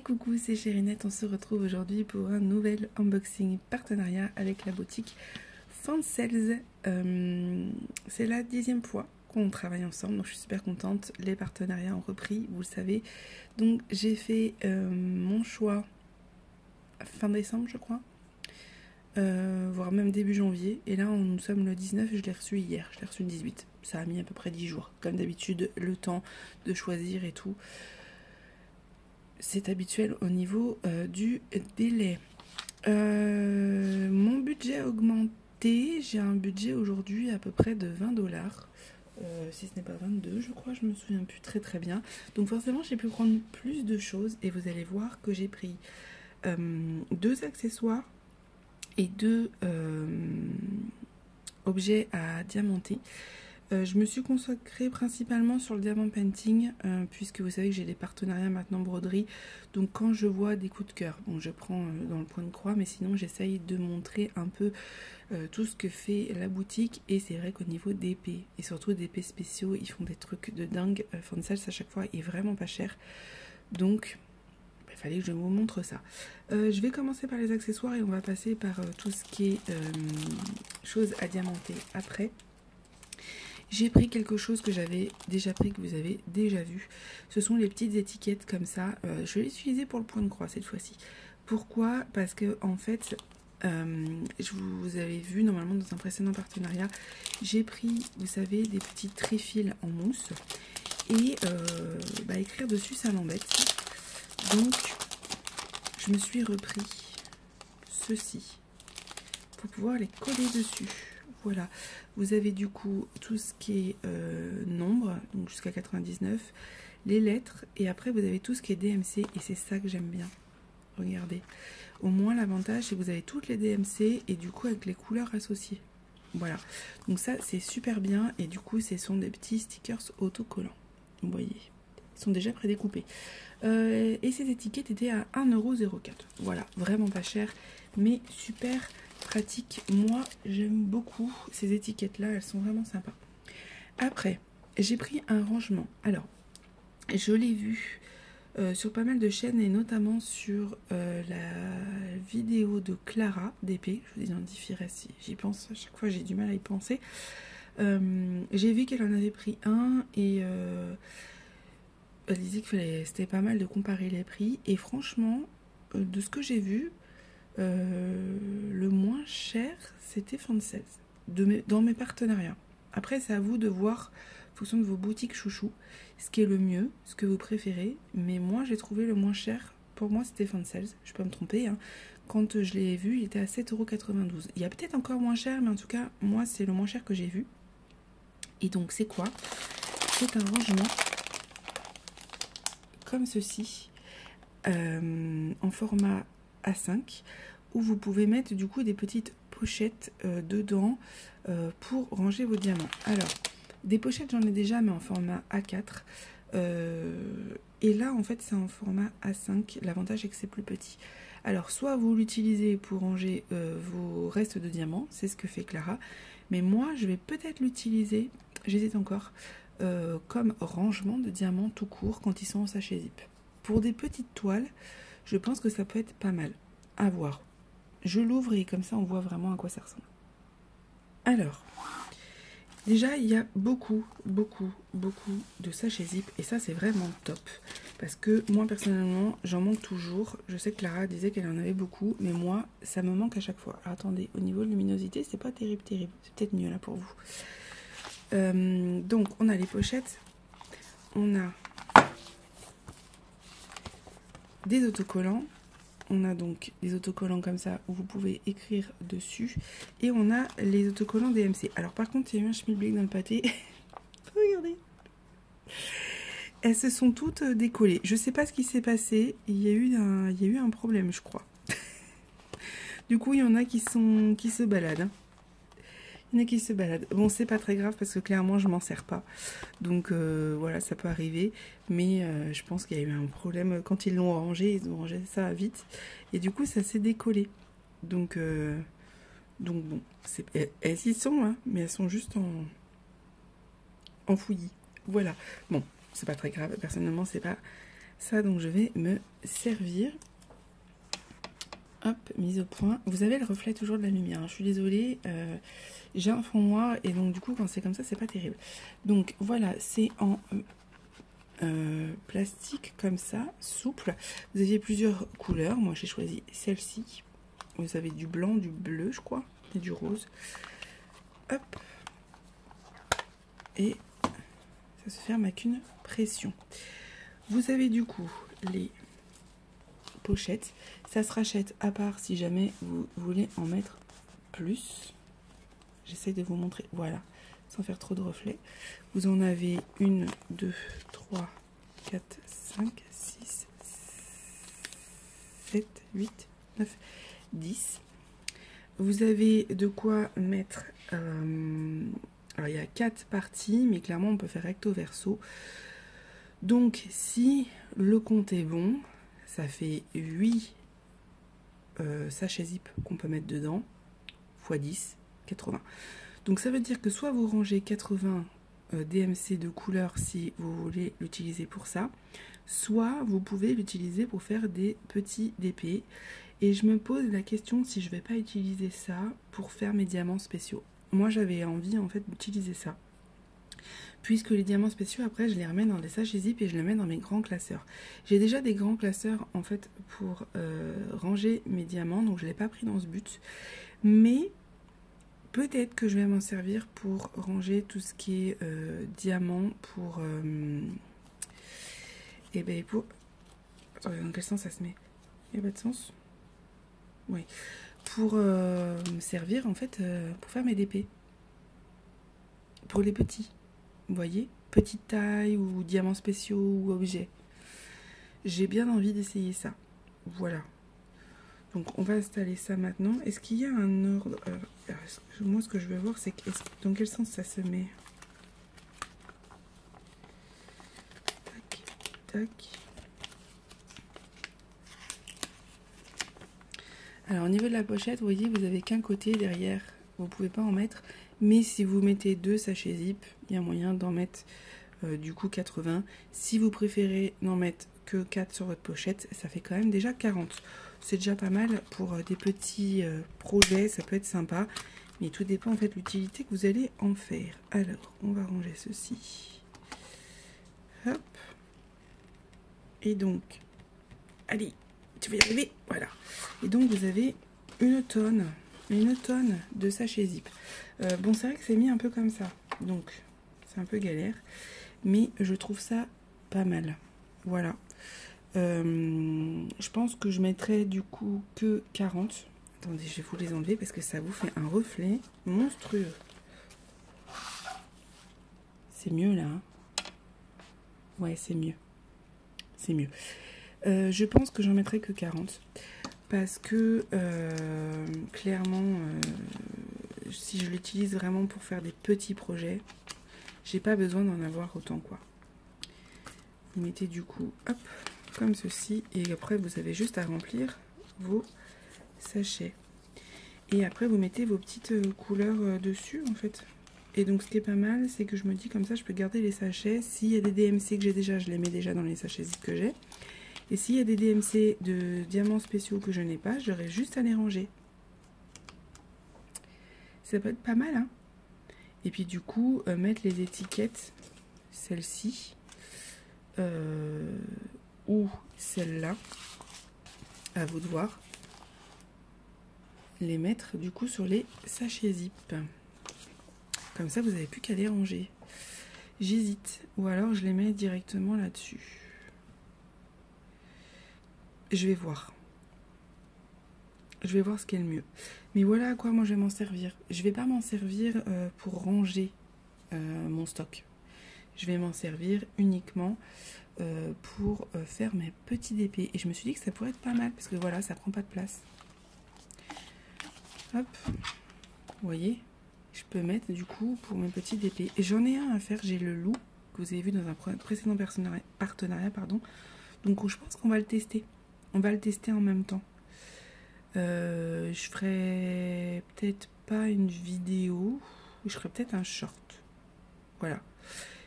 coucou, c'est Chérinette, on se retrouve aujourd'hui pour un nouvel unboxing partenariat avec la boutique Fansels. C'est la 10e fois qu'on travaille ensemble, donc je suis super contente. Les partenariats ont repris, vous le savez. Donc j'ai fait mon choix fin décembre, je crois, voire même début janvier. Et là, nous sommes le 19 et je l'ai reçu hier, je l'ai reçu le 18. Ça a mis à peu près 10 jours. Comme d'habitude, le temps de choisir et tout. C'est habituel au niveau du délai. Mon budget a augmenté. J'ai un budget aujourd'hui à peu près de 20$. Si ce n'est pas 22, je crois, je me souviens plus très bien. Donc forcément, j'ai pu prendre plus de choses. Et vous allez voir que j'ai pris 2 accessoires et 2 objets à diamanter. Je me suis consacrée principalement sur le diamant painting, puisque vous savez que j'ai des partenariats maintenant broderie. Donc quand je vois des coups de cœur, bon, je prends dans le point de croix, mais sinon j'essaye de montrer un peu tout ce que fait la boutique. Et c'est vrai qu'au niveau d'épées, et surtout d'épées spéciaux, ils font des trucs de dingue. Fansels à chaque fois est vraiment pas cher. Donc il fallait que je vous montre ça. Je vais commencer par les accessoires et on va passer par tout ce qui est choses à diamanter après. J'ai pris quelque chose que j'avais déjà pris, que vous avez déjà vu. Ce sont les petites étiquettes comme ça. Je vais les utiliser pour le point de croix cette fois-ci. Pourquoi? Parce que en fait, je vous avais vu normalement dans un précédent partenariat, j'ai pris, vous savez, des petits tréfils en mousse. Et écrire dessus, ça m'embête. Donc, je me suis repris ceci pour pouvoir les coller dessus. Voilà, vous avez du coup tout ce qui est nombre, donc jusqu'à 99, les lettres, et après vous avez tout ce qui est DMC, et c'est ça que j'aime bien. Regardez, au moins l'avantage c'est que vous avez toutes les DMC, et du coup avec les couleurs associées. Voilà, donc ça c'est super bien, et du coup ce sont des petits stickers autocollants, vous voyez, ils sont déjà prédécoupés. Et ces étiquettes étaient à 1,04€, voilà, vraiment pas cher, mais super pratique. Moi j'aime beaucoup ces étiquettes là, elles sont vraiment sympas. Après j'ai pris un rangement, alors je l'ai vu sur pas mal de chaînes et notamment sur la vidéo de Clara d'épée. Je vous identifierai si j'y pense, à chaque fois j'ai du mal à y penser. J'ai vu qu'elle en avait pris un et elle disait que c'était pas mal de comparer les prix, et franchement de ce que j'ai vu, le moins cher c'était Fansels dans mes partenariats. Après c'est à vous de voir en fonction de vos boutiques chouchou ce qui est le mieux, ce que vous préférez, mais moi j'ai trouvé le moins cher, pour moi c'était Fansels, je peux me tromper hein. Quand je l'ai vu il était à 7,92€. Il y a peut-être encore moins cher, mais en tout cas moi c'est le moins cher que j'ai vu. Et donc c'est quoi? C'est un rangement comme ceci, en format A5, où vous pouvez mettre du coup des petites pochettes dedans pour ranger vos diamants. Alors, des pochettes j'en ai déjà, mais en format A4. Et là, en fait, c'est en format A5. L'avantage est que c'est plus petit. Alors, soit vous l'utilisez pour ranger vos restes de diamants, c'est ce que fait Clara. Mais moi, je vais peut-être l'utiliser, j'hésite encore, comme rangement de diamants tout court quand ils sont en sachet zip. Pour des petites toiles, je pense que ça peut être pas mal. À voir. Je l'ouvre et comme ça on voit vraiment à quoi ça ressemble. Alors, déjà il y a beaucoup de sachets zip, et ça c'est vraiment top. Parce que moi personnellement j'en manque toujours. Je sais que Clara disait qu'elle en avait beaucoup, mais moi ça me manque à chaque fois. Alors, attendez, au niveau de luminosité c'est pas terrible. C'est peut-être mieux là pour vous. Donc on a les pochettes, on a des autocollants, on a donc des autocollants comme ça où vous pouvez écrire dessus, et on a les autocollants DMC. Alors par contre il y a eu un schmilblick dans le pâté. Regardez, elles se sont toutes décollées, je sais pas ce qui s'est passé, il y a eu un problème je crois. Du coup il y en a qui se baladent. Il y en a qui se baladent. Bon, c'est pas très grave parce que clairement, je m'en sers pas. Donc voilà, ça peut arriver. Mais je pense qu'il y a eu un problème. Quand ils l'ont rangé, ils ont rangé ça vite. Et du coup, ça s'est décollé. Donc bon, elles y sont, hein, mais elles sont juste en fouillis. Voilà. Bon, c'est pas très grave. Personnellement, c'est pas ça, donc je vais me servir. Hop, mise au point. Vous avez le reflet toujours de la lumière, hein. Je suis désolée, j'ai un fond noir et donc du coup quand c'est comme ça c'est pas terrible. Donc voilà, c'est en plastique comme ça, souple. Vous aviez plusieurs couleurs, moi j'ai choisi celle-ci. Vous avez du blanc, du bleu je crois, et du rose. Hop. Et ça se ferme avec une pression. Vous avez du coup les pochettes. Ça se rachète à part si jamais vous voulez en mettre plus. J'essaie de vous montrer, voilà, sans faire trop de reflets. Vous en avez 1, 2, 3, 4, 5, 6, 7, 8, 9, 10. Vous avez de quoi mettre... alors il y a 4 parties, mais clairement on peut faire recto verso. Donc si le compte est bon, ça fait 8 sachets zip qu'on peut mettre dedans, x 10, 80. Donc ça veut dire que soit vous rangez 80 DMC de couleur si vous voulez l'utiliser pour ça, soit vous pouvez l'utiliser pour faire des petits DP. Et je me pose la question si je vais pas utiliser ça pour faire mes diamants spéciaux. Moi j'avais envie en fait d'utiliser ça, puisque les diamants spéciaux après je les remets dans des sachets zip et je les mets dans mes grands classeurs. J'ai déjà des grands classeurs en fait pour ranger mes diamants, donc je ne l'ai pas pris dans ce but, mais peut-être que je vais m'en servir pour ranger tout ce qui est diamant pour et ben pour... Attendez, dans quel sens ça se met? Il n'y a pas de sens? Oui, pour me servir en fait pour faire mes DP pour les petits. Vous voyez, petite taille ou diamants spéciaux ou objets. J'ai bien envie d'essayer ça. Voilà. Donc on va installer ça maintenant. Est-ce qu'il y a un ordre? Moi ce que je veux voir c'est dans quel sens ça se met. Tac, tac. Alors au niveau de la pochette, vous voyez, vous avez qu'un côté derrière. Vous ne pouvez pas en mettre. Mais si vous mettez 2 sachets zip, il y a moyen d'en mettre du coup 80. Si vous préférez n'en mettre que 4 sur votre pochette, ça fait quand même déjà 40. C'est déjà pas mal pour des petits projets, ça peut être sympa. Mais tout dépend en fait de l'utilité que vous allez en faire. Alors, on va ranger ceci. Hop. Et donc, allez, tu vas y arriver. Voilà. Et donc, vous avez une tonne de sachets zip. Bon, c'est vrai que c'est mis un peu comme ça. Donc, c'est un peu galère. Mais je trouve ça pas mal. Voilà. Je pense que je mettrai du coup que 40. Attendez, je vais vous les enlever parce que ça vous fait un reflet monstrueux. C'est mieux là, hein? Ouais, c'est mieux. C'est mieux. Je pense que j'en mettrai que 40. Parce que clairement, si je l'utilise vraiment pour faire des petits projets, j'ai pas besoin d'en avoir autant quoi. Vous mettez du coup, hop, comme ceci, et après vous avez juste à remplir vos sachets. Et après vous mettez vos petites couleurs dessus en fait. Et donc ce qui est pas mal, c'est que je me dis comme ça je peux garder les sachets. S'il y a des DMC que j'ai déjà, je les mets déjà dans les sachets zip que j'ai. Et s'il y a des DMC de diamants spéciaux que je n'ai pas, j'aurai juste à les ranger. Ça peut être pas mal, hein. Et puis du coup, mettre les étiquettes, celle-ci, ou celle-là, à vous de voir, les mettre du coup sur les sachets zip. Comme ça, vous n'avez plus qu'à les ranger. J'hésite, ou alors je les mets directement là-dessus. Je vais voir. Je vais voir ce qui est le mieux. Mais voilà à quoi moi je vais m'en servir. Je vais pas m'en servir pour ranger mon stock. Je vais m'en servir uniquement pour faire mes petits DP. Et je me suis dit que ça pourrait être pas mal parce que voilà, ça prend pas de place. Hop. Vous voyez, je peux mettre du coup pour mes petits DP. Et j'en ai un à faire, j'ai le loup que vous avez vu dans un précédent partenariat, pardon. Donc je pense qu'on va le tester. On va le tester en même temps. Je ferai peut-être pas une vidéo, je ferai peut-être un short. Voilà.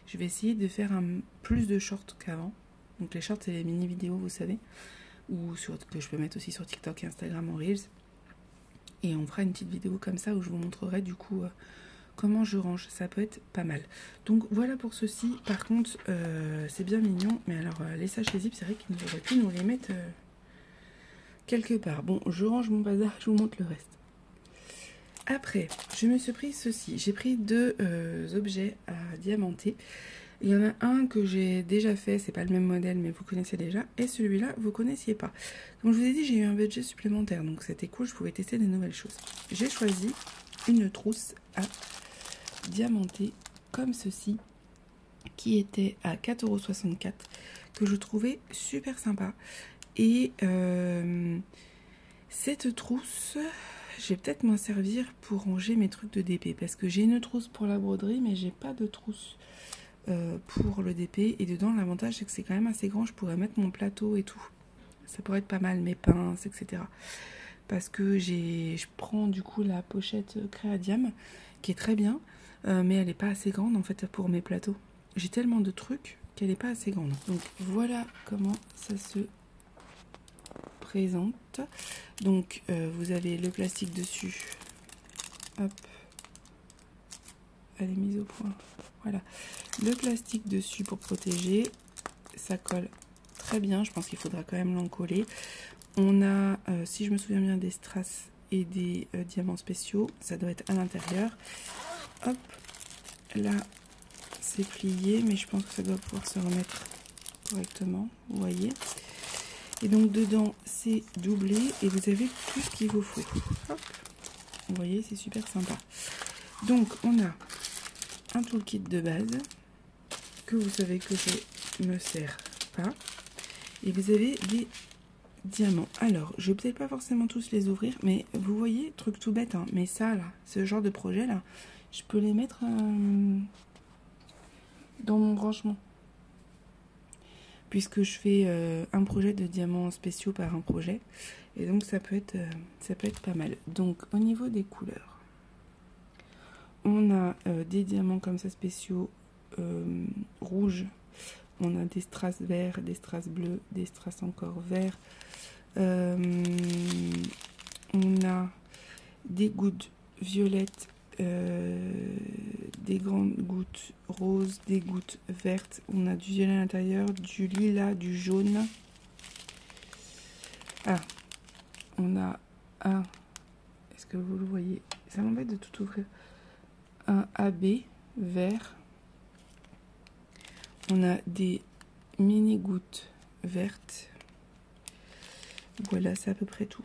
Je vais essayer de faire plus de shorts qu'avant. Donc les shorts, c'est les mini vidéos, vous savez, ou que je peux mettre aussi sur TikTok et Instagram en Reels. Et on fera une petite vidéo comme ça où je vous montrerai du coup comment je range. Ça peut être pas mal. Donc voilà pour ceci. Par contre, c'est bien mignon. Mais alors, les sachets zip, c'est vrai qu'ils auraient pu nous les mettre quelque part. Bon, je range mon bazar, je vous montre le reste. Après, je me suis pris ceci. J'ai pris 2 objets à diamanter. Il y en a un que j'ai déjà fait, c'est pas le même modèle, mais vous connaissez déjà. Et celui-là, vous connaissiez pas. Comme je vous ai dit, j'ai eu un budget supplémentaire, donc c'était cool, je pouvais tester des nouvelles choses. J'ai choisi une trousse à diamanter comme ceci, qui était à 4,64 €, que je trouvais super sympa. Et cette trousse, je vais peut-être m'en servir pour ranger mes trucs de DP, parce que j'ai une trousse pour la broderie, mais j'ai pas de trousse pour le DP. Et dedans, l'avantage, c'est que c'est quand même assez grand, je pourrais mettre mon plateau et tout. Ça pourrait être pas mal, mes pinces, etc. Parce que je prends du coup la pochette Créadiam, qui est très bien, mais elle n'est pas assez grande en fait pour mes plateaux. J'ai tellement de trucs qu'elle n'est pas assez grande. Donc voilà comment ça se présente. Donc vous avez le plastique dessus. Hop. Elle est mise au point. Voilà. Le plastique dessus pour protéger. Ça colle très bien. Je pense qu'il faudra quand même l'encoller. On a, si je me souviens bien, des strass et des diamants spéciaux. Ça doit être à l'intérieur. Hop. Là, c'est plié, mais je pense que ça doit pouvoir se remettre correctement. Vous voyez. Et donc, dedans, c'est doublé. Et vous avez tout ce qu'il vous faut. Hop. Vous voyez, c'est super sympa. Donc, on a un toolkit de base que vous savez que je me sers pas. Et vous avez des diamants. Alors, je vais peut-être pas forcément tous les ouvrir, mais vous voyez, truc tout bête, hein, mais ça, là, ce genre de projet, là, je peux les mettre dans mon rangement. Puisque je fais un projet de diamants spéciaux par un projet. Et donc, ça peut être pas mal. Donc, au niveau des couleurs, on a des diamants comme ça spéciaux rouges. On a des strass verts, des strass bleus, des strass encore verts. On a des gouttes violettes, des grandes gouttes roses, des gouttes vertes. On a du violet à l'intérieur, du lilas, du jaune. Ah, on a un... Est-ce que vous le voyez? Ça m'embête de tout ouvrir. Un AB vert. On a des mini gouttes vertes. Voilà, c'est à peu près tout.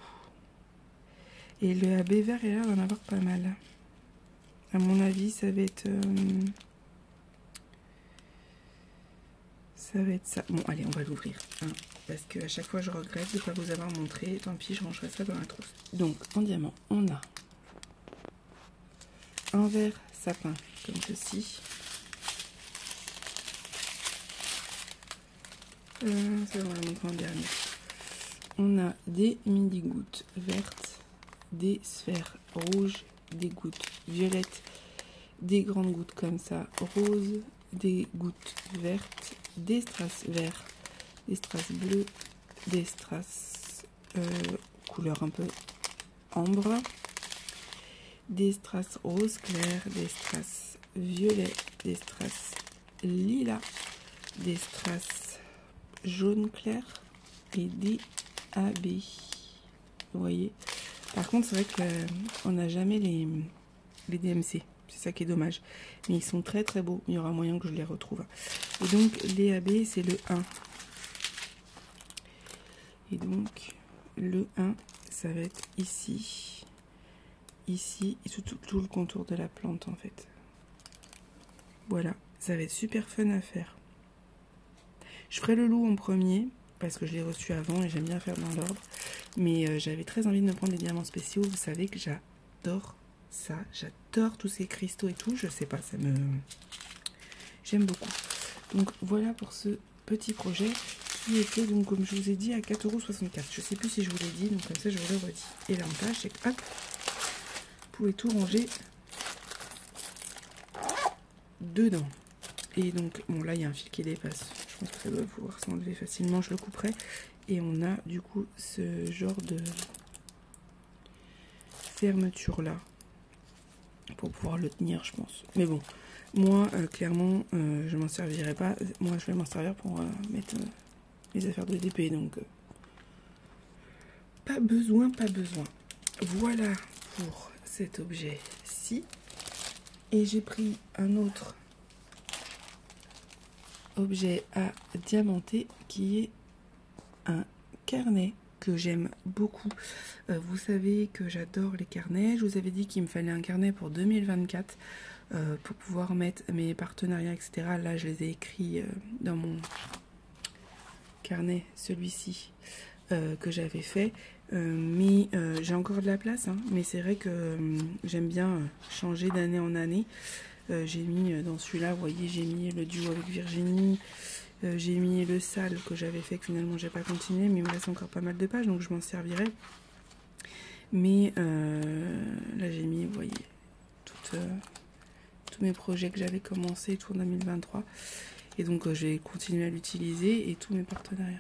Et le AB vert, il a l'air d'en avoir pas mal. À mon avis, ça va être ça. Bon, allez, on va l'ouvrir. Hein, parce qu'à chaque fois, je regrette de ne pas vous avoir montré. Tant pis, je rangerai ça dans la trousse. Donc, en diamant, on a un vert sapin, comme ceci. Ça, on va le montrer en dernier. On a des mini gouttes vertes, des sphères rouges, des gouttes violettes, des grandes gouttes comme ça roses, des gouttes vertes, des strass verts, des strass bleus, des strass couleur un peu ambre, des strass rose clair, des strass violets, des strass lilas, des strass jaune clair et des AB. Vous voyez. Par contre, c'est vrai qu'on n'a jamais les DMC. C'est ça qui est dommage. Mais ils sont très très beaux. Il y aura moyen que je les retrouve. Et donc, les AB, c'est le 1. Et donc, le 1, ça va être ici. Ici, et tout le contour de la plante, en fait. Voilà. Ça va être super fun à faire. Je ferai le loup en premier, parce que je l'ai reçu avant et j'aime bien faire dans l'ordre. Mais j'avais très envie de me prendre des diamants spéciaux. Vous savez que j'adore ça. J'adore tous ces cristaux et tout. Je sais pas, j'aime beaucoup. Donc voilà pour ce petit projet qui était, donc comme je vous ai dit, à 4,64 €. Je sais plus si je vous l'ai dit, donc comme ça je vous le redis. Et l'avantage, c'est que hop, vous pouvez tout ranger dedans. Et donc, bon là il y a un fil qui dépasse. Je pense que ça doit pouvoir s'enlever facilement, je le couperai. Et on a du coup ce genre de fermeture là pour pouvoir le tenir, je pense. Mais bon, moi clairement je m'en servirai pas. Moi je vais m'en servir pour mettre les affaires de DP, donc pas besoin, pas besoin. Voilà pour cet objet-ci. Et j'ai pris un autre objet à diamanter qui est un carnet que j'aime beaucoup. Vous savez que j'adore les carnets. Je vous avais dit qu'il me fallait un carnet pour 2024 pour pouvoir mettre mes partenariats, etc. Là, je les ai écrits dans mon carnet, celui-ci, que j'avais fait. Mais j'ai encore de la place, hein, mais c'est vrai que j'aime bien changer d'année en année. J'ai mis dans celui-là, vous voyez, j'ai mis le duo avec Virginie. J'ai mis le sale que j'avais fait, que finalement j'ai pas continué, mais il me reste encore pas mal de pages, donc je m'en servirai. Mais là j'ai mis, vous voyez, tous mes projets que j'avais commencé tout en 2023. Et donc je vais continuer à l'utiliser et tous mes partenariats.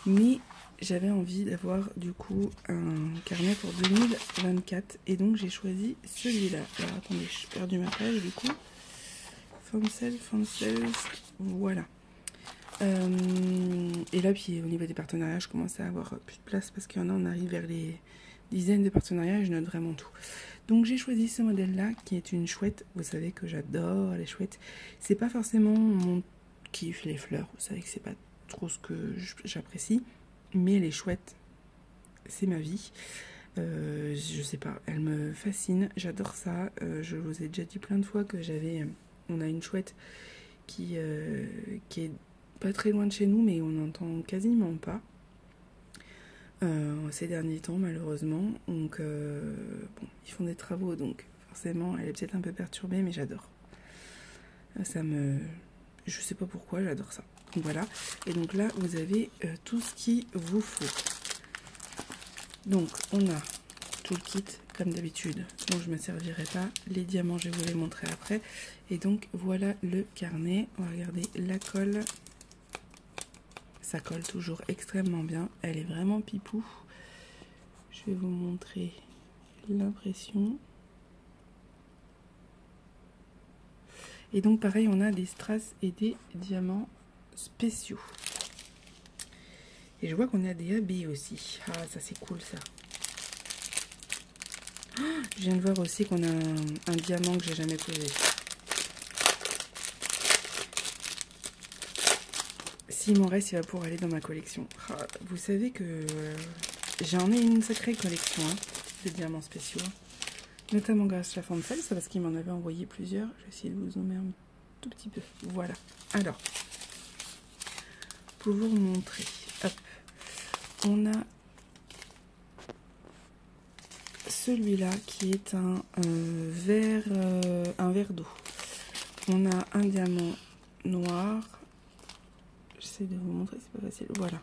Mais j'avais envie d'avoir du coup un carnet pour 2024 et donc j'ai choisi celui-là. Alors attendez, j'ai perdu ma page du coup. Fancel, voilà. Et là, puis au niveau des partenariats, je commence à avoir plus de place parce qu'il y en a, on arrive vers les dizaines de partenariats et je note vraiment tout. Donc j'ai choisi ce modèle-là qui est une chouette. Vous savez que j'adore les chouettes. C'est pas forcément mon kiff, les fleurs. Vous savez que c'est pas trop ce que j'apprécie, mais les chouettes, c'est ma vie. Je sais pas, elles me fascinent. J'adore ça. Je vous ai déjà dit plein de fois que on a une chouette qui est pas très loin de chez nous, mais on n'entend quasiment pas ces derniers temps, malheureusement. Donc, bon, ils font des travaux, donc forcément, elle est peut-être un peu perturbée, mais j'adore. Je sais pas pourquoi, j'adore ça. Donc voilà. Et donc là, vous avez tout ce qu'il vous faut. Donc, on a tout le kit, comme d'habitude, dont je ne me servirai pas. Les diamants, je vais vous les montrer après. Et donc, voilà le carnet. On va regarder la colle. Ça colle toujours extrêmement bien. Elle est vraiment pipou. Je vais vous montrer l'impression. Et donc, pareil, on a des strass et des diamants spéciaux. Et je vois qu'on a des AB aussi. Ah, ça c'est cool ça. Je viens de voir aussi qu'on a un diamant que j'ai jamais posé. S'il m'en reste, il va pouvoir aller dans ma collection. Ah, vous savez que j'en ai une sacrée collection de diamants spéciaux. Notamment grâce à la Fancel, c'est parce qu'il m'en avait envoyé plusieurs. Je vais essayer de vous zoomer un tout petit peu. Voilà. Alors, pour vous montrer, hop, on a celui-là qui est un verre d'eau. On a un diamant noir. J'essaie de vous montrer, c'est pas facile. Voilà.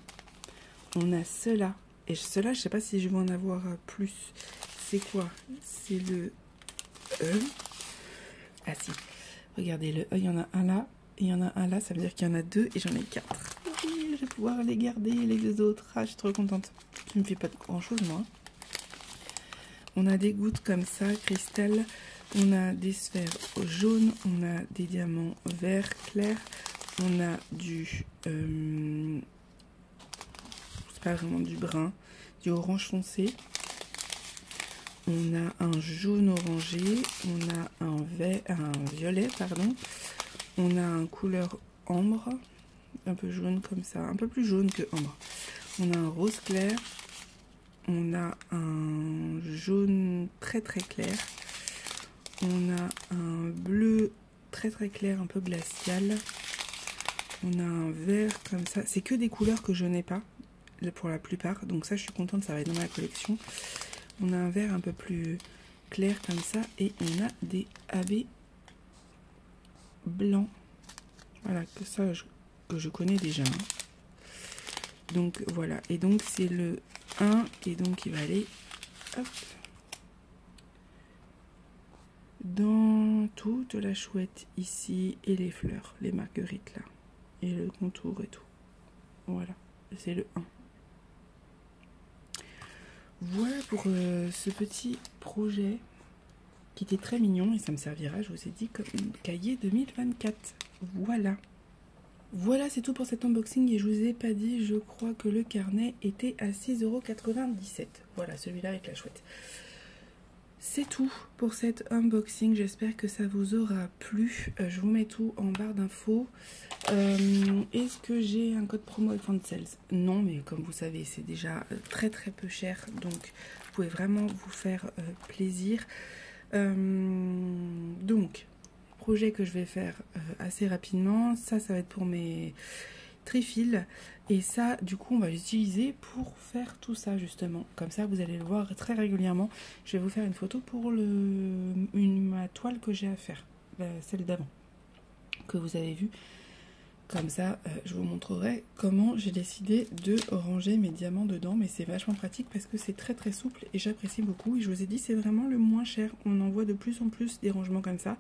On a cela. Et cela, je sais pas si je vais en avoir plus. C'est quoi? C'est le E. Ah si. Regardez, le E, il y en a un là. Et il y en a un là. Ça veut dire qu'il y en a deux. Et j'en ai 4. Oui, je vais pouvoir les garder, les autres. Ah, je suis trop contente. Ça me fait pas grand chose, moi. On a des gouttes comme ça, cristal. On a des sphères jaunes. On a des diamants verts clairs. On a du... c'est pas vraiment du brun. Du orange foncé. On a un jaune orangé. On a un violet, pardon. On a un couleur ambre. Un peu jaune comme ça. Un peu plus jaune que ambre. On a un rose clair. On a un jaune très très clair. On a un bleu très très clair, un peu glacial. On a un vert comme ça. C'est que des couleurs que je n'ai pas pour la plupart. Donc ça, je suis contente, ça va être dans ma collection. On a un vert un peu plus clair comme ça. Et on a des AB blancs. Voilà, que je connais déjà. Donc voilà. Et donc c'est le 1. Et donc il va aller... Hop, dans toute la chouette ici. Et les fleurs, les marguerites là. et le contour et tout. Voilà, c'est le 1. Voilà pour ce petit projet qui était très mignon et ça me servira, je vous ai dit, comme cahier 2024. Voilà. Voilà, c'est tout pour cet unboxing et je vous ai pas dit, je crois que le carnet était à 6,97 €. Voilà, celui-là avec la chouette. C'est tout pour cet unboxing, j'espère que ça vous aura plu. Je vous mets tout en barre d'infos. Est-ce que j'ai un code promo avec Fansales? Non, mais comme vous savez, c'est déjà très peu cher, donc vous pouvez vraiment vous faire plaisir. Donc, projet que je vais faire assez rapidement, ça va être pour mes trifils. Et ça, du coup, on va l'utiliser pour faire tout ça, justement. Comme ça, vous allez le voir très régulièrement. Je vais vous faire une photo pour ma toile que j'ai à faire. Celle d'avant, que vous avez vue. Comme ça, je vous montrerai comment j'ai décidé de ranger mes diamants dedans. Mais c'est vachement pratique parce que c'est très souple et j'apprécie beaucoup. Et je vous ai dit, c'est vraiment le moins cher. On en voit de plus en plus des rangements comme ça.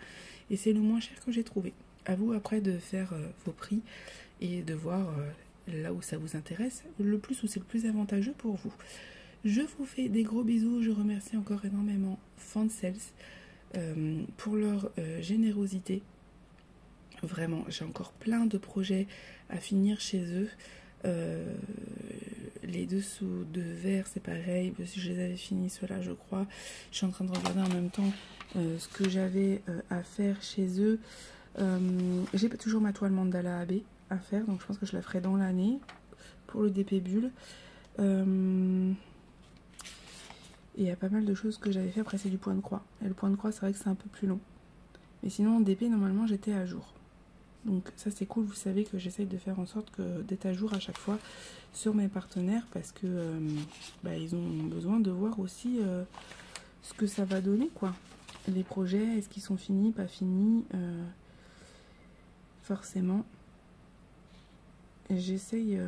Et c'est le moins cher que j'ai trouvé. À vous après de faire vos prix et de voir là où ça vous intéresse, le plus où c'est le plus avantageux pour vous. Je vous fais des gros bisous. Je remercie encore énormément Fansales pour leur générosité. Vraiment, j'ai encore plein de projets à finir chez eux. Les dessous de verre, c'est pareil. Je les avais finis, ceux-là, je crois. Je suis en train de regarder en même temps ce que j'avais à faire chez eux. J'ai toujours ma toile mandala AB à faire, donc je pense que je la ferai dans l'année pour le DP Bulle. Il y a pas mal de choses que j'avais fait. Après, c'est du point de croix. Et le point de croix, c'est vrai que c'est un peu plus long. Mais sinon, en DP, normalement, j'étais à jour. Donc ça c'est cool, vous savez que j'essaye de faire en sorte d'être à jour à chaque fois sur mes partenaires parce que ils ont besoin de voir aussi ce que ça va donner, quoi. Les projets, est-ce qu'ils sont finis, pas finis, forcément. J'essaye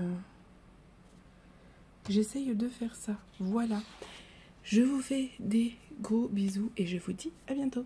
de faire ça. Voilà. Je vous fais des gros bisous et je vous dis à bientôt.